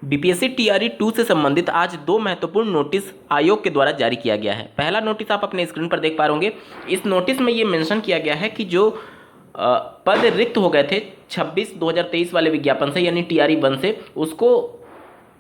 BPSC TRE 2 से संबंधित आज दो महत्वपूर्ण नोटिस आयोग के द्वारा जारी किया गया है। पहला नोटिस आप अपने स्क्रीन पर देख पा होंगे। इस नोटिस में ये मेंशन किया गया है कि जो पद रिक्त हो गए थे 26/2023 वाले विज्ञापन से यानी टीआरई 1 से, उसको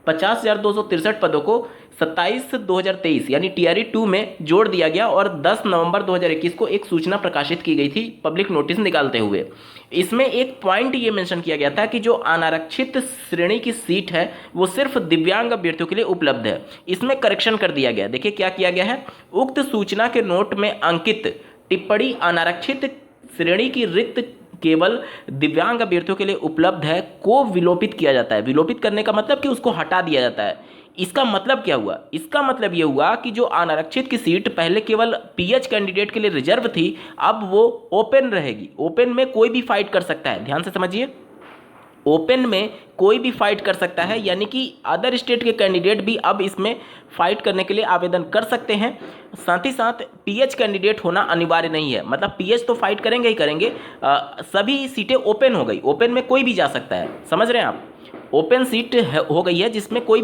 50,263 पदों को 27/2023 यानी टीआरई 2 में जोड़ दिया गया और 10 नवंबर 2021 को एक सूचना प्रकाशित की गई थी पब्लिक नोटिस निकालते हुए। इसमें एक पॉइंट ये मेंशन किया गया था कि जो अनारक्षित श्रेणी की सीट है वो सिर्फ दिव्यांग अभ्यर्थियों के लिए उपलब्ध है। इसमें करेक्शन कर दिया गया। देखिए क्या किया गया है, उक्त सूचना के नोट में अंकित टिप्पणी अनारक्षित श्रेणी की रिक्त केवल दिव्यांग अभ्यर्थियों के लिए उपलब्ध है को विलोपित किया जाता है। विलोपित करने का मतलब कि उसको हटा दिया जाता है। इसका मतलब क्या हुआ? इसका मतलब ये हुआ कि जो अनारक्षित की सीट पहले केवल पीएच कैंडिडेट के लिए रिजर्व थी, अब वो ओपन रहेगी। ओपन में कोई भी फाइट कर सकता है। ध्यान से समझिए, ओपन में कोई भी फाइट कर सकता है, यानी कि अदर स्टेट के कैंडिडेट भी अब इसमें फाइट करने के लिए आवेदन कर सकते हैं। साथ ही साथ पीएच कैंडिडेट होना अनिवार्य नहीं है, मतलब पीएच तो फाइट करेंगे ही करेंगे। सभी सीटें ओपन हो गई, ओपन में कोई भी जा सकता है। समझ रहे हैं आप? ओपन सीट हो गई है जिसमें कोई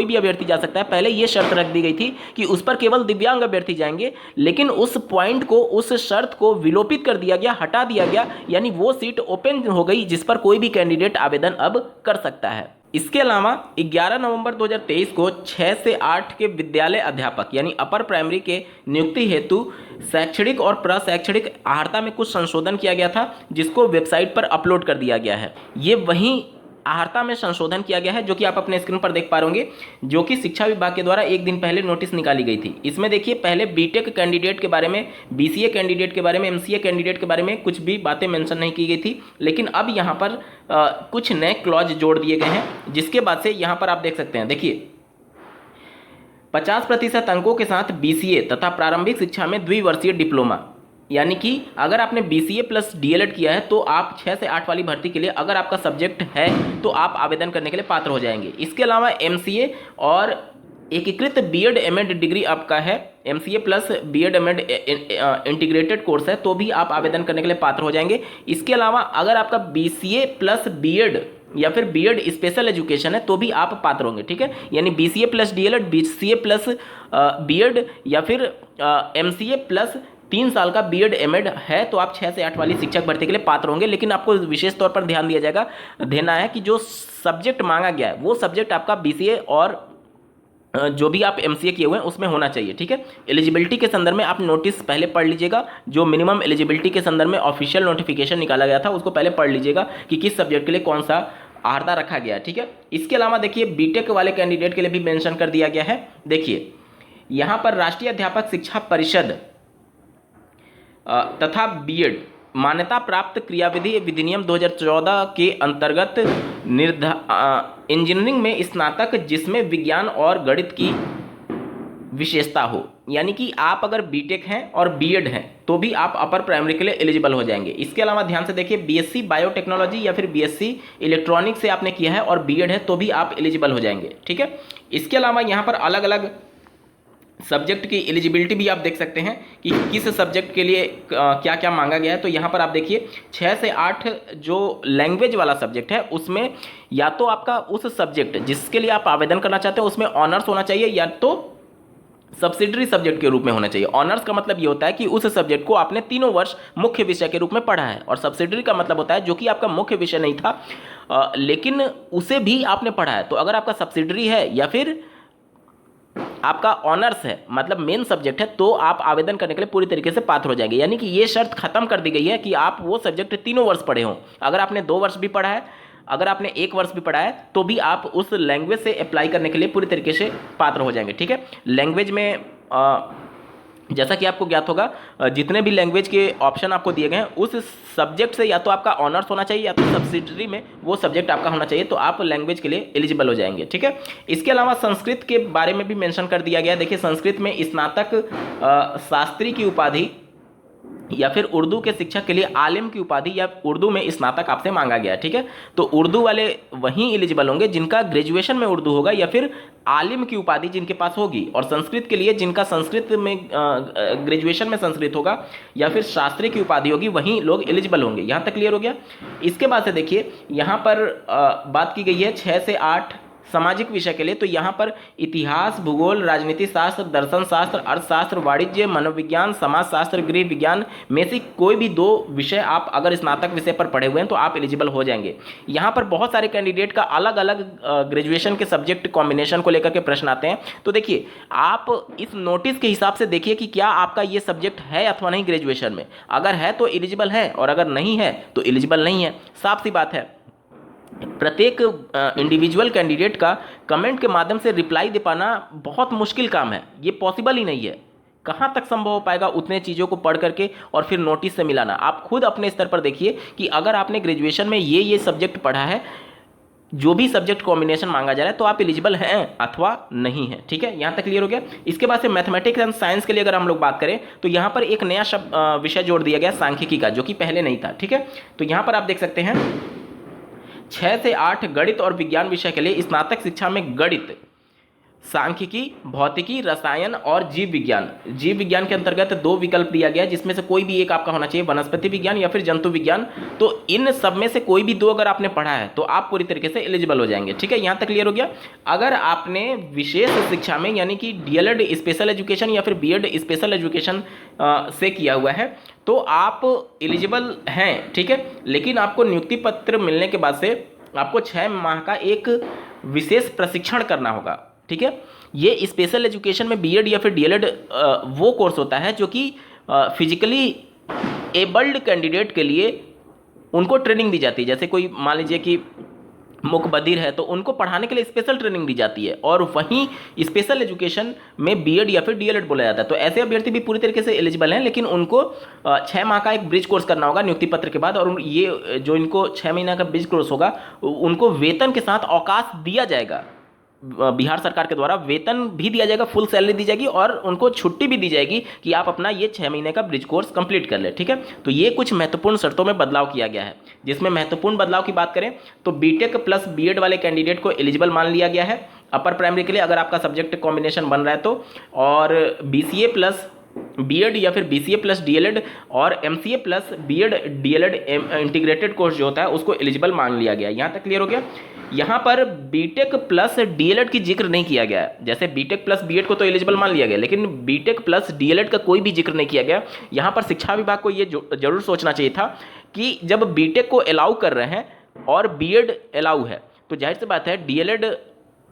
भी अभ्यर्थी जा सकता है। पहले ये शर्त रख दी गई थी कि उस पर केवल दिव्यांग अभ्यर्थी जाएंगे, लेकिन उस पॉइंट को, उस शर्त को विलोपित कर दिया गया, हटा दिया गया, यानी वो सीट ओपन हो गई जिस पर कोई भी कैंडिडेट आवेदन अब कर सकता है। इसके अलावा 11 नवंबर 2023 को 6 से 8 के विद्यालय अध्यापक यानी अपर प्राइमरी के नियुक्ति हेतु शैक्षणिक और प्रशैक्षणिक अर्हता में कुछ संशोधन किया गया था, जिसको वेबसाइट पर अपलोड कर दिया गया है। ये वहीं अर्हता में संशोधन किया गया है जो कि आप अपने स्क्रीन पर देख पा होंगे, जो कि शिक्षा विभाग के द्वारा एक दिन पहले नोटिस निकाली गई थी। इसमें देखिए, पहले बीटेक कैंडिडेट के बारे में, बीसीए कैंडिडेट के बारे में, एमसीए कैंडिडेट के बारे में कुछ भी बातें मेंशन नहीं की गई थी, लेकिन अब यहाँ पर कुछ नए क्लॉज जोड़ दिए गए हैं, जिसके बाद से यहाँ पर आप देख सकते हैं। देखिए, 50% अंकों के साथ बीसीए तथा प्रारंभिक शिक्षा में द्विवर्षीय डिप्लोमा, यानी कि अगर आपने बीसीए प्लस डीएलएड किया है तो आप 6 से 8 वाली भर्ती के लिए, अगर आपका सब्जेक्ट है तो आप आवेदन करने के लिए पात्र हो जाएंगे। इसके अलावा एमसीए और एकीकृत बीएड एमएड डिग्री आपका है, MCA plus BEd MEd integrated course है, तो भी आप आवेदन करने के लिए पात्र हो जाएंगे। इसके अलावा अगर आपका बीसीए प्लस बीएड या फिर बीएड स्पेशल एजुकेशन है तो भी आप पात्र होंगे। ठीक है, यानी BCA plus DElEd, BCA plus BEd या फिर एमसीए प्लस 3 साल का बीएड एमएड है तो आप 6 से 8 वाली शिक्षक भर्ती के लिए पात्र होंगे। लेकिन आपको विशेष तौर पर ध्यान देना है कि जो सब्जेक्ट मांगा गया है वो सब्जेक्ट आपका बीसीए और जो भी आप एमसीए किए हुए हैं उसमें होना चाहिए। ठीक है, एलिजिबिलिटी के संदर्भ में आप नोटिस पहले पढ़ लीजिएगा। जो मिनिमम एलिजिबिलिटी के संदर्भ में ऑफिशियल नोटिफिकेशन निकाला गया था उसको पहले पढ़ लीजिएगा कि किस सब्जेक्ट के लिए कौन सा अर्हता रखा गया है। ठीक है, इसके अलावा देखिए, बीटेक वाले कैंडिडेट के लिए भी मेंशन कर दिया गया है। देखिए यहाँ पर राष्ट्रीय अध्यापक शिक्षा परिषद तथा बीएड मान्यता प्राप्त क्रियाविधि विधिनियम 2014 के अंतर्गत इंजीनियरिंग में स्नातक जिसमें विज्ञान और गणित की विशेषता हो, यानी कि आप अगर बीटेक हैं और बीएड हैं तो भी आप अपर प्राइमरी के लिए एलिजिबल हो जाएंगे। इसके अलावा ध्यान से देखिए, बीएससी बायोटेक्नोलॉजी या फिर बीएससी इलेक्ट्रॉनिक्स से आपने किया है और बीएड है तो भी आप एलिजिबल हो जाएंगे। ठीक है, इसके अलावा यहाँ पर अलग अलग सब्जेक्ट की एलिजिबिलिटी भी आप देख सकते हैं कि किस सब्जेक्ट के लिए क्या क्या मांगा गया है। तो यहाँ पर आप देखिए, 6 से 8 जो लैंग्वेज वाला सब्जेक्ट है उसमें या तो आपका उस सब्जेक्ट जिसके लिए आप आवेदन करना चाहते हैं उसमें ऑनर्स होना चाहिए या तो सब्सिडरी सब्जेक्ट के रूप में होना चाहिए। ऑनर्स का मतलब ये होता है कि उस सब्जेक्ट को आपने 3 वर्ष मुख्य विषय के रूप में पढ़ा है, और सब्सिडरी का मतलब होता है जो कि आपका मुख्य विषय नहीं था लेकिन उसे भी आपने पढ़ा है। तो अगर आपका सब्सिडरी है या फिर आपका ऑनर्स है, मतलब मेन सब्जेक्ट है, तो आप आवेदन करने के लिए पूरी तरीके से पात्र हो जाएंगे। यानी कि ये शर्त खत्म कर दी गई है कि आप वो सब्जेक्ट 3 वर्ष पढ़े हों। अगर आपने 2 वर्ष भी पढ़ा है, अगर आपने 1 वर्ष भी पढ़ा है तो भी आप उस लैंग्वेज से अप्लाई करने के लिए पूरी तरीके से पात्र हो जाएंगे। ठीक है, लैंग्वेज में जैसा कि आपको ज्ञात होगा, जितने भी लैंग्वेज के ऑप्शन आपको दिए गए हैं उस सब्जेक्ट से या तो आपका ऑनर्स होना चाहिए या तो सब्सिडरी में वो सब्जेक्ट आपका होना चाहिए, तो आप लैंग्वेज के लिए एलिजिबल हो जाएंगे। ठीक है, इसके अलावा संस्कृत के बारे में भी मेंशन कर दिया गया। देखिए, संस्कृत में स्नातक शास्त्री की उपाधि या फिर उर्दू के शिक्षक के लिए आलिम की उपाधि या उर्दू में स्नातक आपसे मांगा गया है। ठीक है, तो उर्दू वाले वहीं एलिजिबल होंगे जिनका ग्रेजुएशन में उर्दू होगा या फिर आलिम की उपाधि जिनके पास होगी, और संस्कृत के लिए जिनका संस्कृत में ग्रेजुएशन में संस्कृत होगा या फिर शास्त्री की उपाधि होगी वहीं लोग एलिजिबल होंगे। यहाँ तक क्लियर हो गया। इसके बाद से देखिए, यहाँ पर बात की गई है 6 से 8 सामाजिक विषय के लिए तो यहाँ पर इतिहास, भूगोल, राजनीति शास्त्र, दर्शन शास्त्र, अर्थशास्त्र, वाणिज्य, मनोविज्ञान, समाजशास्त्र, गृह विज्ञान में से कोई भी 2 विषय आप अगर स्नातक विषय पर पढ़े हुए हैं तो आप एलिजिबल हो जाएंगे। यहाँ पर बहुत सारे कैंडिडेट का अलग अलग ग्रेजुएशन के सब्जेक्ट कॉम्बिनेशन को लेकर के प्रश्न आते हैं। तो देखिए, आप इस नोटिस के हिसाब से देखिए कि क्या आपका ये सब्जेक्ट है अथवा नहीं ग्रेजुएशन में। अगर है तो एलिजिबल है, और अगर नहीं है तो एलिजिबल नहीं है। साफ सी बात है। प्रत्येक इंडिविजुअल कैंडिडेट का कमेंट के माध्यम से रिप्लाई दे पाना बहुत मुश्किल काम है, ये पॉसिबल ही नहीं है। कहाँ तक संभव हो पाएगा उतने चीज़ों को पढ़ करके और फिर नोटिस से मिलाना। आप खुद अपने स्तर पर देखिए कि अगर आपने ग्रेजुएशन में ये सब्जेक्ट पढ़ा है, जो भी सब्जेक्ट कॉम्बिनेशन मांगा जा रहा है, तो आप एलिजिबल हैं अथवा नहीं है। ठीक है, यहाँ तक क्लियर हो गया। इसके बाद से मैथमेटिक्स एंड साइंस के लिए अगर हम लोग बात करें तो यहाँ पर एक नया विषय जोड़ दिया गया सांख्यिकी का, जो कि पहले नहीं था। ठीक है, तो यहाँ पर आप देख सकते हैं 6 से 8 गणित और विज्ञान विषय के लिए स्नातक शिक्षा में गणित, सांख्यिकी, भौतिकी, रसायन और जीव विज्ञान। जीव विज्ञान के अंतर्गत 2 विकल्प दिया गया है, जिसमें से कोई भी एक आपका होना चाहिए, वनस्पति विज्ञान या फिर जंतु विज्ञान। तो इन सब में से कोई भी 2 अगर आपने पढ़ा है तो आप पूरी तरीके से एलिजिबल हो जाएंगे। ठीक है, यहाँ तक क्लियर हो गया। अगर आपने विशेष शिक्षा में यानी कि डीएलएड स्पेशल एजुकेशन या फिर बीएड स्पेशल एजुकेशन से किया हुआ है तो आप एलिजिबल हैं। ठीक है, लेकिन आपको नियुक्ति पत्र मिलने के बाद से आपको 6 माह का एक विशेष प्रशिक्षण करना होगा। ठीक है, ये स्पेशल एजुकेशन में बीएड या फिर डीएलएड वो कोर्स होता है जो कि फिजिकली एबल्ड कैंडिडेट के लिए उनको ट्रेनिंग दी जाती है। जैसे कोई मान लीजिए कि मूक बधिर है तो उनको पढ़ाने के लिए स्पेशल ट्रेनिंग दी जाती है, और वहीं स्पेशल एजुकेशन में बीएड या फिर डीएलएड बोला जाता है। तो ऐसे अभ्यर्थी भी पूरी तरीके से एलिजिबल हैं, लेकिन उनको 6 माह का एक ब्रिज कोर्स करना होगा नियुक्ति पत्र के बाद। और ये जो इनको 6 महीना का ब्रिज कोर्स होगा, उनको वेतन के साथ अवकाश दिया जाएगा। बिहार सरकार के द्वारा वेतन भी दिया जाएगा, फुल सैलरी दी जाएगी, और उनको छुट्टी भी दी जाएगी कि आप अपना ये 6 महीने का ब्रिज कोर्स कंप्लीट कर ले। ठीक है, तो ये कुछ महत्वपूर्ण शर्तों में बदलाव किया गया है। जिसमें महत्वपूर्ण बदलाव की बात करें तो बीटेक प्लस बीएड वाले कैंडिडेट को एलिजिबल मान लिया गया है अपर प्राइमरी के लिए, अगर आपका सब्जेक्ट कॉम्बिनेशन बन रहा है तो, और बीसीए प्लस बीएड या फिर बीसीए प्लस डीएलएड और MCA plus BEd DElEd integrated course जो होता है उसको एलिजिबल मान लिया गया। यहाँ तक क्लियर हो गया। यहाँ पर बीटेक प्लस डीएलएड की जिक्र नहीं किया गया है। जैसे बीटेक प्लस बीएड को तो एलिजिबल मान लिया गया, लेकिन बीटेक प्लस डीएलएड का कोई भी जिक्र नहीं किया गया। यहाँ पर शिक्षा विभाग को ये जरूर सोचना चाहिए था कि जब बीटेक को अलाउ कर रहे हैं और बीएड अलाउ है तो जाहिर सी बात है डीएलएड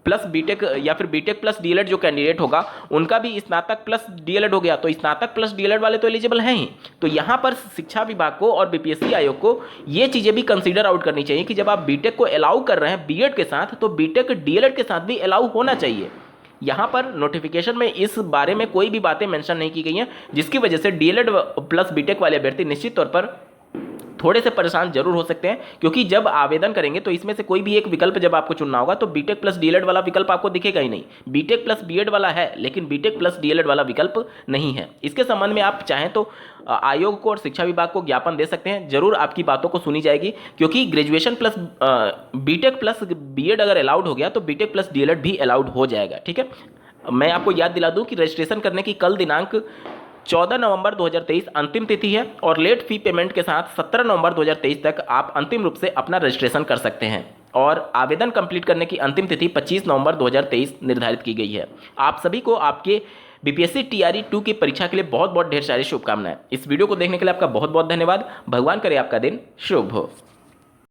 प्लस बीटेक या फिर बीटेक प्लस डीएलएड जो कैंडिडेट होगा उनका भी स्नातक प्लस डीएलएड हो गया, तो स्नातक प्लस डीएलएड वाले तो एलिजिबल हैं ही। तो यहाँ पर शिक्षा विभाग को और बीपीएससी आयोग को ये चीज़ें भी कंसीडर आउट करनी चाहिए कि जब आप बीटेक को अलाउ कर रहे हैं बीएड के साथ तो बीटेक डीएलएड के साथ भी अलाउ होना चाहिए। यहाँ पर नोटिफिकेशन में इस बारे में कोई भी बातें मेंशन नहीं की गई हैं, जिसकी वजह से डीएलएड प्लस बीटेक वाले अभ्यर्थी निश्चित तौर पर थोड़े से परेशान जरूर हो सकते हैं, क्योंकि जब आवेदन करेंगे तो इसमें से कोई भी एक विकल्प जब आपको चुनना होगा तो बीटेक प्लस डीएलएड वाला विकल्प आपको दिखेगा ही नहीं। बीटेक प्लस बीएड वाला है लेकिन बीटेक प्लस डीएलएड वाला विकल्प नहीं है। इसके संबंध में आप चाहें तो आयोग को और शिक्षा विभाग को ज्ञापन दे सकते हैं, जरूर आपकी बातों को सुनी जाएगी, क्योंकि graduation plus BTech plus BEd अगर अलाउड हो गया तो बीटेक प्लस डीएलएड भी अलाउड हो जाएगा। ठीक है, मैं आपको याद दिला दूं कि रजिस्ट्रेशन करने की कल दिनांक 14 नवंबर 2023 अंतिम तिथि है, और लेट फी पेमेंट के साथ 17 नवंबर 2023 तक आप अंतिम रूप से अपना रजिस्ट्रेशन कर सकते हैं, और आवेदन कंप्लीट करने की अंतिम तिथि 25 नवंबर 2023 निर्धारित की गई है। आप सभी को आपके बीपीएससी टीआरई 2 की परीक्षा के लिए बहुत बहुत ढेर सारी शुभकामनाएं। इस वीडियो को देखने के लिए आपका बहुत बहुत धन्यवाद। भगवान करे आपका दिन शुभ हो।